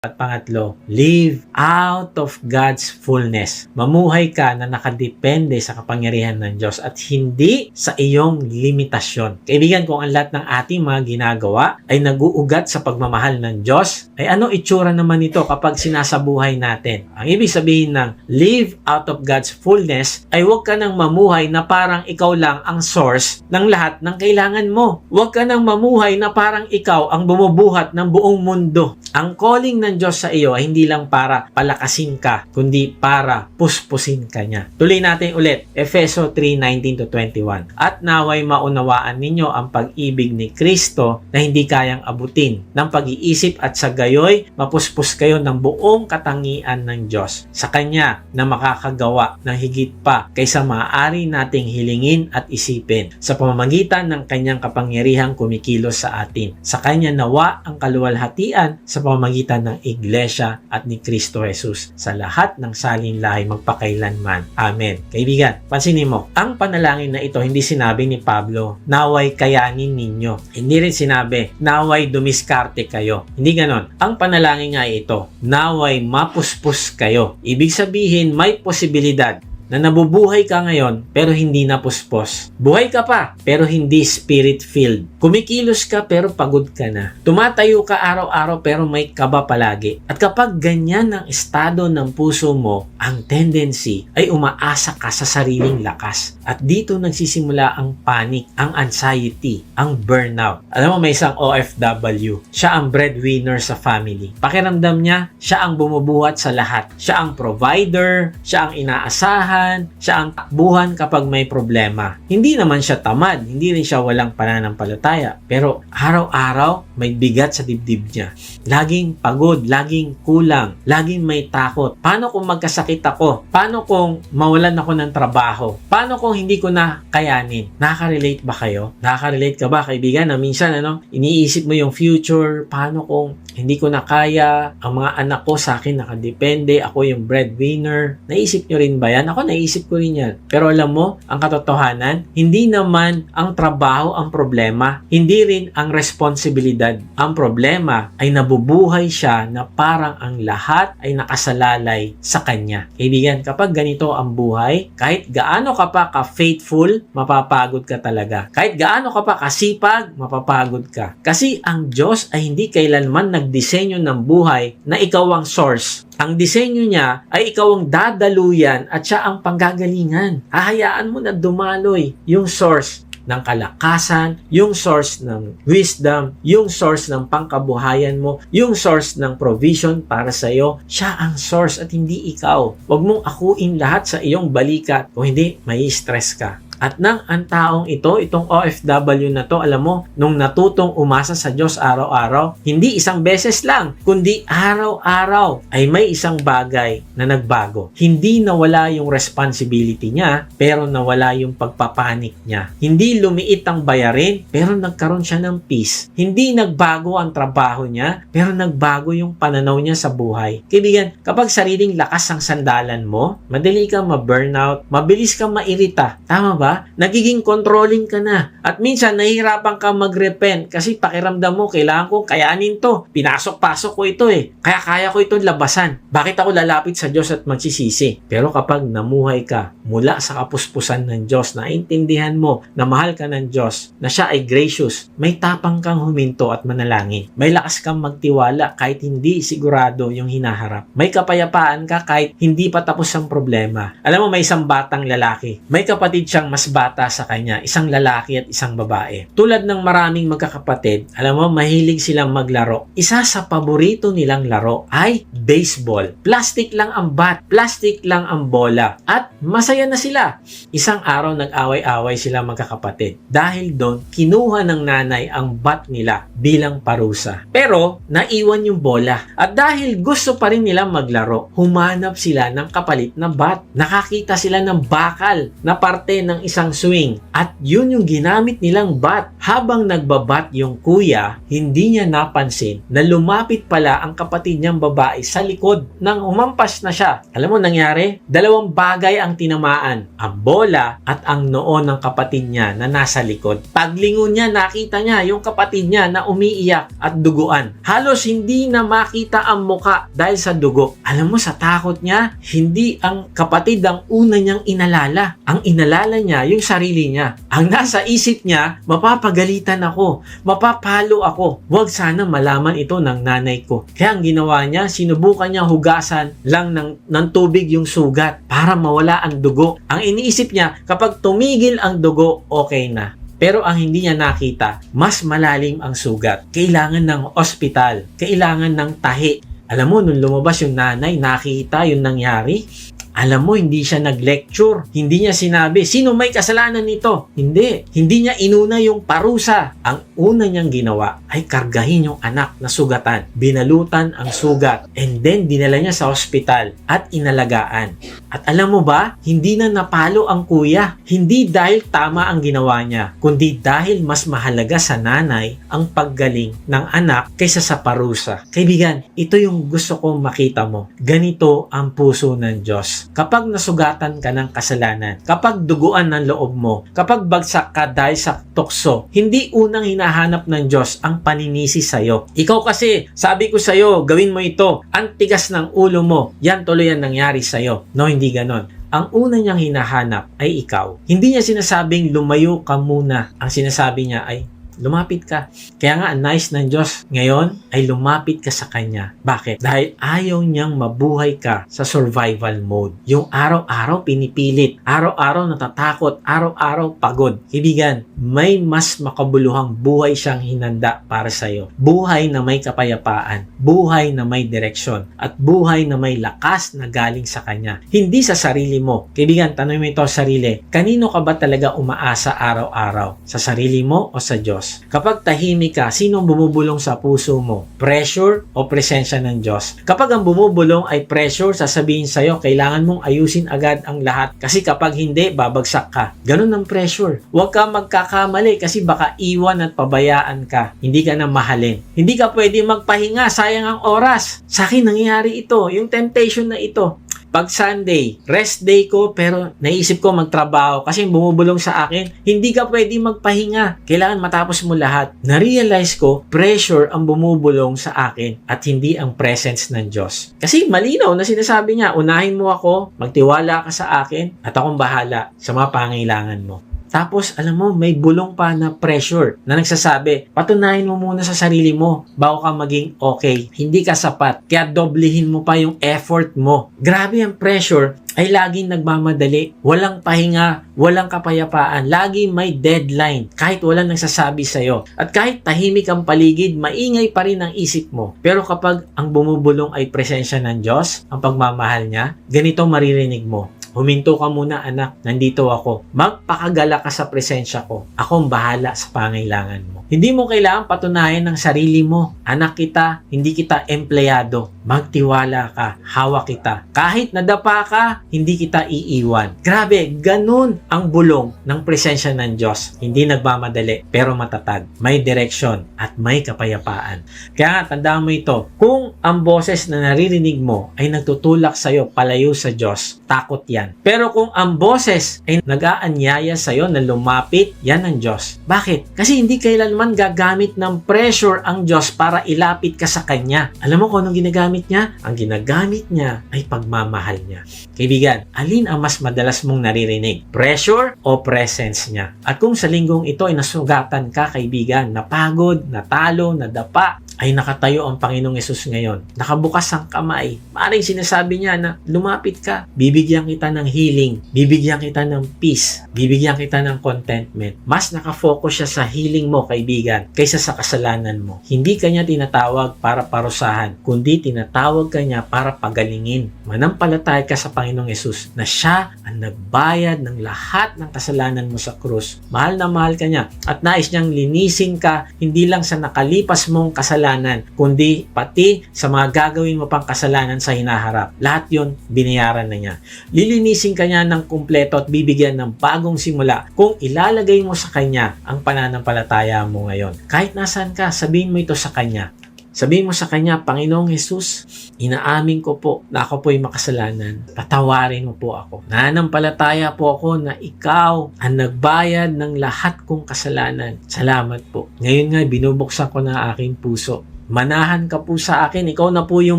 At pangatlo, live out of God's fullness. Mamuhay ka na nakadepende sa kapangyarihan ng Diyos at hindi sa iyong limitasyon. Kaibigan, kung ang lahat ng ating mga ginagawa ay naguugat sa pagmamahal ng Diyos, ay ano itsura naman ito kapag sinasabuhay natin? Ang ibig sabihin ng live out of God's fullness ay huwag ka nang mamuhay na parang ikaw lang ang source ng lahat ng kailangan mo. Huwag ka nang mamuhay na parang ikaw ang bumubuhat ng buong mundo. Ang calling ng Diyos sa iyo ay hindi lang para palakasin ka, kundi para puspusin ka niya. Tuloy natin ulit, Efeso 3:19-21. At naway maunawaan ninyo ang pag-ibig ni Kristo na hindi kayang abutin ng pag-iisip at sa gayoy mapuspos kayo ng buong katangian ng Diyos sa Kanya na makakagawa ng higit pa kaysa maaari nating hilingin at isipin sa pamamagitan ng Kanyang kapangyarihang kumikilos sa atin. Sa Kanya nawa ang kaluwalhatian sa pamamagitan ng Iglesia at ni Kristo Jesus sa lahat ng salinlahi magpakailanman. Amen. Kaibigan, pansinin mo, ang panalangin na ito hindi sinabi ni Pablo, naway kayanin ninyo. Hindi rin sinabi, naway dumiskarte kayo. Hindi ganon. Ang panalangin nga ito, naway mapuspos kayo. Ibig sabihin, may posibilidad na nabubuhay ka ngayon pero hindi napuspos. Buhay ka pa pero hindi spirit-filled. Kumikilos ka pero pagod ka na. Tumatayo ka araw-araw pero may kaba palagi. At kapag ganyan ang estado ng puso mo, ang tendency ay umaasa ka sa sariling lakas. At dito nagsisimula ang panic, ang anxiety, ang burnout. Alam mo, may isang OFW. Siya ang breadwinner sa family. Pakiramdam niya, siya ang bumubuhat sa lahat. Siya ang provider, siya ang inaasahan, siya ang takbuhan kapag may problema. Hindi naman siya tamad, hindi rin siya walang pananampalataya, pero araw-araw may bigat sa dibdib niya. Laging pagod, laging kulang, laging may takot. Paano kung magkasakit ako? Paano kung mawalan ako ng trabaho? Paano kung hindi ko na kayanin? Nakaka-relate ba kayo? Nakaka-relate ka ba, kaibigan, na minsan iniisip mo yung future, paano kung hindi ko na kaya, ang mga anak ko sa akin nakadepende, ako yung breadwinner. Naisip nyo rin ba yan? Ako naisip ko rin yan. Pero alam mo, ang katotohanan, hindi naman ang trabaho ang problema, hindi rin ang responsibilidad. Ang problema ay nabubuhay siya na parang ang lahat ay nakasalalay sa kanya. Kaibigan, kapag ganito ang buhay, kahit gaano ka pa ka-faithful, mapapagod ka talaga. Kahit gaano ka pa kasipag, mapapagod ka. Kasi ang Diyos ay hindi kailanman nagdisenyo ng buhay na ikaw ang source. Ang disenyo niya ay ikaw ang dadaluyan at siya ang panggagalingan. Hahayaan mo na dumaloy yung source ng kalakasan, yung source ng wisdom, yung source ng pangkabuhayan mo, yung source ng provision para sa iyo. Siya ang source at hindi ikaw. Huwag mong akuin lahat sa iyong balikat o hindi, may stress ka. At nang ang taong ito, itong OFW na to, alam mo, nung natutong umasa sa Diyos araw-araw, hindi isang beses lang, kundi araw-araw ay may isang bagay na nagbago. Hindi nawala yung responsibility niya, pero nawala yung pagpapanik niya. Hindi lumiit ang bayarin, pero nagkaroon siya ng peace. Hindi nagbago ang trabaho niya, pero nagbago yung pananaw niya sa buhay. Kaibigan, kapag sariling lakas ang sandalan mo, madali kang ma-burnout, mabilis kang mairita. Tama ba? Nagiging controlling ka na. At minsan, nahihirapan ka mag-repent kasi pakiramdam mo, kailangan kong kayanin to. Pinasok-pasok ko ito eh. Kaya ko itong labasan. Bakit ako lalapit sa Diyos at magsisisi? Pero kapag namuhay ka mula sa kapuspusan ng Diyos, naintindihan mo na mahal ka ng Diyos, na siya ay gracious, may tapang kang huminto at manalangin. May lakas kang magtiwala kahit hindi sigurado yung hinaharap. May kapayapaan ka kahit hindi pa tapos ang problema. Alam mo, may isang batang lalaki. May kapatid siyang mas bata sa kanya, isang lalaki at isang babae. Tulad ng maraming magkakapatid, alam mo, mahilig silang maglaro. Isa sa paborito nilang laro ay baseball. Plastic lang ang bat, plastic lang ang bola, at masaya na sila. Isang araw nag-away-away sila magkakapatid. Dahil doon, kinuha ng nanay ang bat nila bilang parusa. Pero, naiwan yung bola. At dahil gusto pa rin nila maglaro, humanap sila ng kapalit na bat. Nakakita sila ng bakal na parte ng isang swing at yun yung ginamit nilang bat. Habang nagbabat yung kuya, hindi niya napansin na lumapit pala ang kapatid niyang babae sa likod nang umampas na siya. Alam mo nangyari? Dalawang bagay ang tinamaan, ang bola at ang noo ng kapatid niya na nasa likod. Paglingon niya, nakita niya yung kapatid niya na umiiyak at duguan. Halos hindi na makita ang muka dahil sa dugo. Alam mo, sa takot niya, hindi ang kapatid ang una niyang inalala. Ang inalala niya, yung sarili niya. Ang nasa isip niya, mapapagalitan ako, mapapalo ako. Huwag sana malaman ito ng nanay ko. Kaya ang ginawa niya, sinubukan niya hugasan lang ng tubig yung sugat para mawala ang dugo. Ang iniisip niya, kapag tumigil ang dugo, okay na. Pero ang hindi niya nakita, mas malalim ang sugat. Kailangan ng ospital, kailangan ng tahi. Alam mo, nung lumabas yung nanay, nakita yung nangyari. Alam mo, hindi siya nag-lecture. Hindi niya sinabi, sino may kasalanan nito? Hindi. Hindi niya inuna yung parusa. Ang una niyang ginawa ay kargahin yung anak na sugatan. Binalutan ang sugat. And then, dinala niya sa ospital at inalagaan. At alam mo ba, hindi na napalo ang kuya. Hindi dahil tama ang ginawa niya, kundi dahil mas mahalaga sa nanay ang paggaling ng anak kaysa sa parusa. Kaibigan, ito yung gusto kong makita mo. Ganito ang puso ng Diyos. Kapag nasugatan ka ng kasalanan, kapag duguan ng loob mo, kapag bagsak ka dahil sa tukso, hindi unang hinahanap ng Diyos ang paninisi sa'yo. Ikaw kasi, sabi ko sa'yo, gawin mo ito. Ang tigas ng ulo mo, yan tuloy ang nangyari sa'yo. No, hindi ganon. Ang una niyang hinahanap ay ikaw. Hindi niya sinasabing lumayo ka muna. Ang sinasabi niya ay lumapit ka. Kaya nga, ang nice ng Diyos ngayon ay lumapit ka sa Kanya. Bakit? Dahil ayaw niyang mabuhay ka sa survival mode. Yung araw-araw pinipilit, araw-araw natatakot, araw-araw pagod. Ibigan, may mas makabuluhang buhay siyang hinanda para sa'yo. Buhay na may kapayapaan, buhay na may direksyon, at buhay na may lakas na galing sa Kanya. Hindi sa sarili mo. Kaibigan, tanong mo ito sa sarili, kanino ka ba talaga umaasa araw-araw? Sa sarili mo o sa Diyos? Kapag tahimik ka, sino ang bumubulong sa puso mo? Pressure o presensya ng Diyos? Kapag ang bumubulong ay pressure, sasabihin sa'yo, kailangan mong ayusin agad ang lahat. Kasi kapag hindi, babagsak ka. Ganun ang pressure. Huwag ka magkakamali kasi baka iwan at pabayaan ka. Hindi ka na mahalin. Hindi ka pwede magpahinga, sayang ang oras. Sa akin nangyayari ito, yung temptation na ito. Pag Sunday, rest day ko pero naisip ko magtrabaho kasi bumubulong sa akin, hindi ka pwede magpahinga. Kailangan matapos mo lahat. Na-realize ko, pressure ang bumubulong sa akin at hindi ang presence ng Diyos. Kasi malinaw na sinasabi niya, unahin mo ako, magtiwala ka sa akin at akong bahala sa mga pangailangan mo. Tapos, alam mo, may bulong pa na pressure na nagsasabi, patunayan mo muna sa sarili mo bago ka maging okay. Hindi ka sapat. Kaya doblehin mo pa yung effort mo. Grabe ang pressure ay laging nagmamadali. Walang pahinga, walang kapayapaan. Lagi may deadline kahit walang nagsasabi sa'yo. At kahit tahimik ang paligid, maingay pa rin ang isip mo. Pero kapag ang bumubulong ay presensya ng Diyos, ang pagmamahal niya, ganito maririnig mo. Huminto ka muna anak, nandito ako. Magpakagala ka sa presensya ko. Akong bahala sa pangailangan mo. Hindi mo kailangan patunayan ng sarili mo. Anak kita, hindi kita empleyado. Magtiwala ka, hawak kita. Kahit nadapa ka, hindi kita iiwan. Grabe, ganun ang bulong ng presensya ng Diyos. Hindi nagmamadali, pero matatag. May direksyon at may kapayapaan. Kaya nga, tandaan mo ito. Kung ang boses na naririnig mo ay nagtutulak sa'yo palayo sa Diyos, takot yan. Pero kung ang boses ay nag-aanyaya sa'yo na lumapit, yan ang Diyos. Bakit? Kasi hindi kailanman gagamit ng pressure ang Diyos para ilapit ka sa Kanya. Alam mo kung anong ginagamit niya? Ang ginagamit niya ay pagmamahal niya. Kaibigan, alin ang mas madalas mong naririnig? Pressure o presence niya? At kung sa linggong ito ay nasugatan ka, kaibigan, napagod, natalo, nadapa, ay nakatayo ang Panginoong Hesus ngayon. Nakabukas ang kamay. Maring sinasabi niya na lumapit ka. Bibigyan kita ng healing. Bibigyan kita ng peace. Bibigyan kita ng contentment. Mas nakafocus siya sa healing mo, kaibigan, kaysa sa kasalanan mo. Hindi kanya tinatawag para parusahan, kundi tinatawag kanya para pagalingin. Manampalataya ka sa Panginoong Hesus na siya ang nagbayad ng lahat ng kasalanan mo sa krus. Mahal na mahal ka niya at nais niyang linisin ka hindi lang sa nakalipas mong kasalanan, kasalanan, kundi pati sa mga gagawin mo pang kasalanan sa hinaharap. Lahat yon binayaran na niya. Lilinisin ka niya ng kumpleto at bibigyan ng bagong simula kung ilalagay mo sa Kanya ang pananampalataya mo ngayon. Kahit nasaan ka, sabihin mo ito sa Kanya. Sabihin mo sa Kanya, Panginoong Jesus, inaamin ko po na ako po'y makasalanan. Patawarin mo po ako. Nananampalataya po ako na Ikaw ang nagbayad ng lahat kong kasalanan. Salamat po. Ngayon nga, binubuksan ko na aking puso. Manahan ka po sa akin. Ikaw na po yung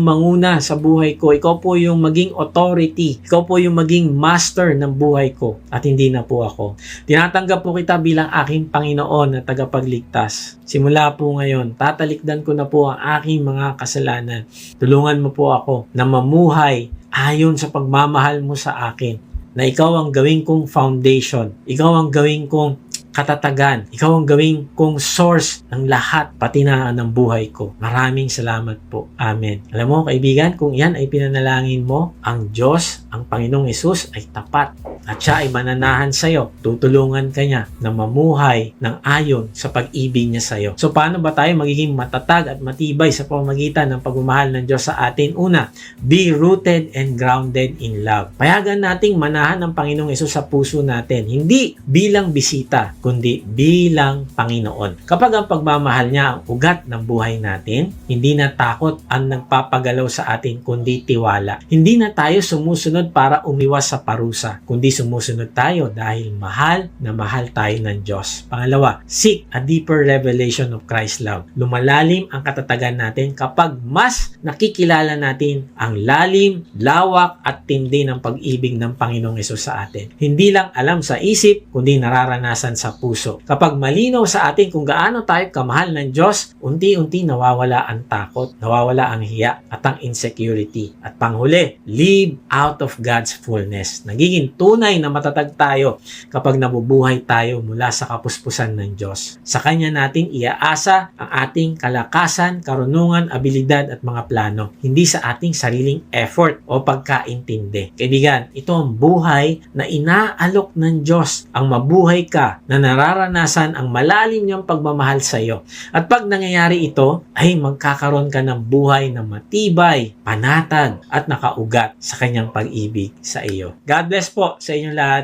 manguna sa buhay ko. Ikaw po yung maging authority. Ikaw po yung maging master ng buhay ko. At hindi na po ako. Tinatanggap po kita bilang aking Panginoon na tagapagligtas. Simula po ngayon, tatalikdan ko na po ang aking mga kasalanan. Tulungan mo po ako na mamuhay ayon sa pagmamahal mo sa akin. Na ikaw ang gawin kong foundation. Ikaw ang gawin kong katatagan. Ikaw ang gawing kong source ng lahat, pati na ng buhay ko. Maraming salamat po. Amen. Alam mo, kaibigan, kung yan ay pinanalangin mo, ang Diyos, ang Panginoong Hesus ay tapat. At siya ay mananahan sa'yo. Tutulungan ka niya na mamuhay ng ayon sa pag-ibig niya sa'yo. So, paano ba tayo magiging matatag at matibay sa pamamagitan ng pagmamahal ng Diyos sa atin? Una, be rooted and grounded in love. Payagan nating manahan ng Panginoong Hesus sa puso natin. Hindi bilang bisita, kundi bilang Panginoon. Kapag ang pagmamahal niya ang ugat ng buhay natin, hindi na takot ang nagpapagalaw sa atin, kundi tiwala. Hindi na tayo sumusunod para umiwas sa parusa, kundi sumusunod tayo dahil mahal na mahal tayo ng Diyos. Pangalawa, seek a deeper revelation of Christ's love. Lumalalim ang katatagan natin kapag mas nakikilala natin ang lalim, lawak at tindi ng pag-ibig ng Panginoong Hesus sa atin. Hindi lang alam sa isip, kundi nararanasan sa puso. Kapag malinaw sa atin kung gaano tayo kamahal ng Diyos, unti-unti nawawala ang takot, nawawala ang hiya at ang insecurity. At panghuli, live out of God's fullness. Nagiging tunay na matatag tayo kapag nabubuhay tayo mula sa kapuspusan ng Diyos. Sa Kanya natin iaasa ang ating kalakasan, karunungan, abilidad at mga plano. Hindi sa ating sariling effort o pagkaintindi. Kaibigan, ito ang buhay na inaalok ng Diyos. Ang mabuhay ka na nararanasan ang malalim niyang pagmamahal sa iyo. At pag nangyayari ito, ay magkakaroon ka ng buhay na matibay, panatag, at nakaugat sa kanyang pag-ibig sa iyo. God bless po sa inyong lahat.